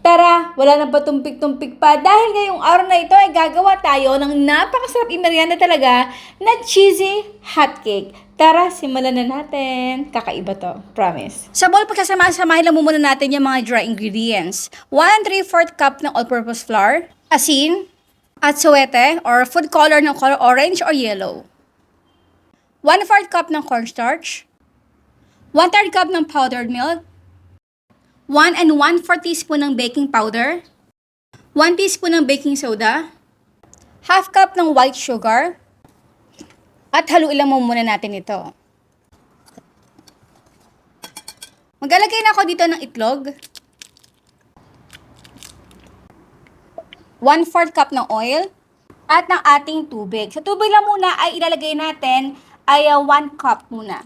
Tara, wala nang patumpik-tumpik pa dahil ngayong araw na ito ay gagawa tayo ng napakasarap imerienda talaga na cheesy hotcake. Tara, simulan na natin. Kakaiba to, promise. Sa bowl, pagsasama-samahin lang muna natin yung mga dry ingredients. 1 3/4 cup ng all-purpose flour, asin, at suwete or food color ng color orange or yellow. 1/4 cup ng cornstarch, 1/3 cup ng powdered milk, 1 1/4 teaspoon ng baking powder, 1 teaspoon ng baking soda, half cup ng white sugar, at haluin lang muna natin ito. Maglalagay na ako dito ng itlog, 1/4 cup ng oil, at ng ating tubig. Sa tubig lang muna ay ilalagay natin ay 1 cup muna.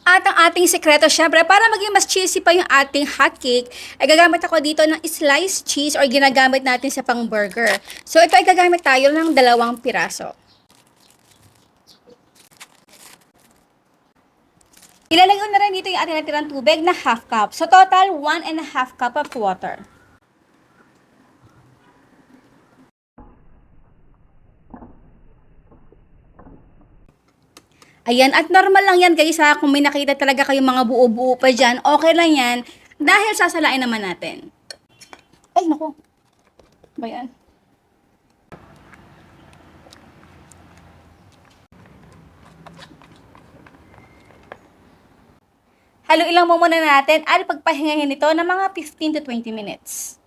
At ang ating sekreto, syempre, para maging mas cheesy pa yung ating hotcake, ay gagamit ako dito ng sliced cheese or ginagamit natin sa pang burger. So, ito ay gagamit tayo ng 2 piraso. Ilalagay ko na rin dito yung ating natirang tubig na half cup. So, total, 1.5 cup of water. Ayan, at normal lang yan guys ha, kung may nakita talaga kayong mga buo-buo pa dyan, okay lang yan, dahil sasalain naman natin. Ay, naku. Ba yan? Haluin lang muna natin at pagpahingahin ito ng mga 15 to 20 minutes.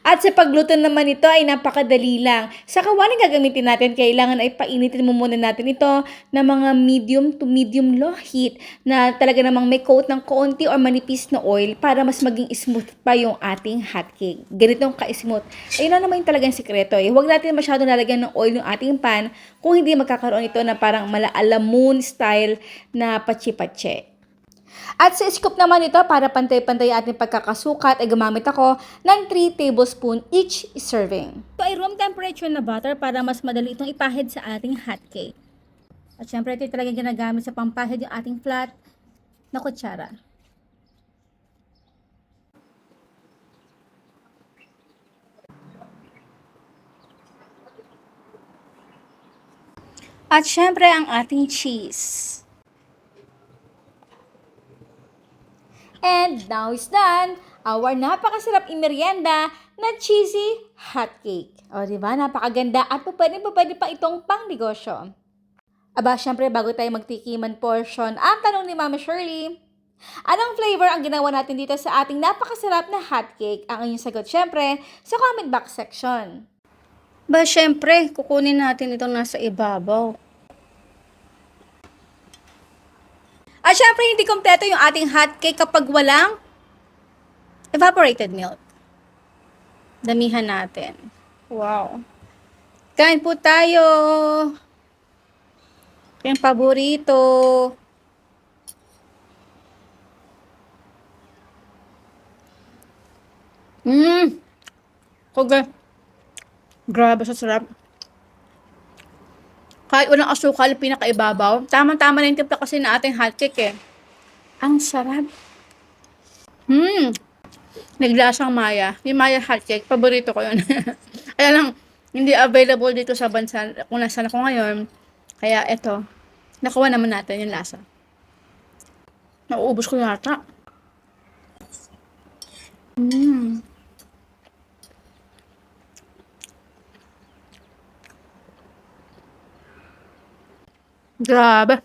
At sa pagluto naman ito ay napakadali lang. Sa kawaling gagamitin natin, kailangan ay painitin mo muna natin ito na mga medium to medium low heat na talaga namang may coat ng konti or manipis na oil para mas maging smooth pa yung ating hotcake. Ganitong ka-smooth. Ayun na naman yung talagang sikreto eh. Huwag natin masyado nalagyan ng oil yung ating pan kung hindi magkakaroon ito na parang malaalamun style na patsi-patsi. At sa scoop naman ito, para pantay-pantay ating pagkakasukat, ay gumamit ako ng 3 tablespoon each serving. Ito ay room temperature na butter para mas madali itong ipahid sa ating hotcake. At syempre, ito talaga ginagamit sa pampahid yung ating flat na kutsara. At syempre, ang ating cheese. And now is done, our napakasarap imerienda na cheesy hotcake. O, diba? Napakaganda at pwede pa itong pang negosyo. Aba, syempre, bago tayo magtikiman portion, ang tanong ni Mama Shirley, anong flavor ang ginawa natin dito sa ating napakasarap na hotcake? Ang inyong sagot, syempre, sa comment box section. Ba, syempre, kukunin natin itong nasa ibabaw. At syempre, hindi kompleto yung ating hotcake kapag walang evaporated milk. Damihan natin. Wow. Kain po tayo. Yung paborito. Okay. Grabe, sa sarap. Kahit walang asukal, pinakaibabaw. Tama-tama na yung timpla kasi na ating hotcake eh. Ang sarap. Naglasang Maya. Yung Maya hotcake, paborito ko yun. Kaya lang, hindi available dito sa bansa kung nasaan ako ngayon. Kaya eto, nakuha naman natin yung lasa. Nauubos ko yata. Grabe.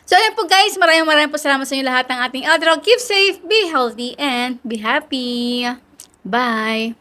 So, ayan po guys. Maraming po salamat sa inyo lahat ng ating outro. Keep safe, be healthy, and be happy. Bye!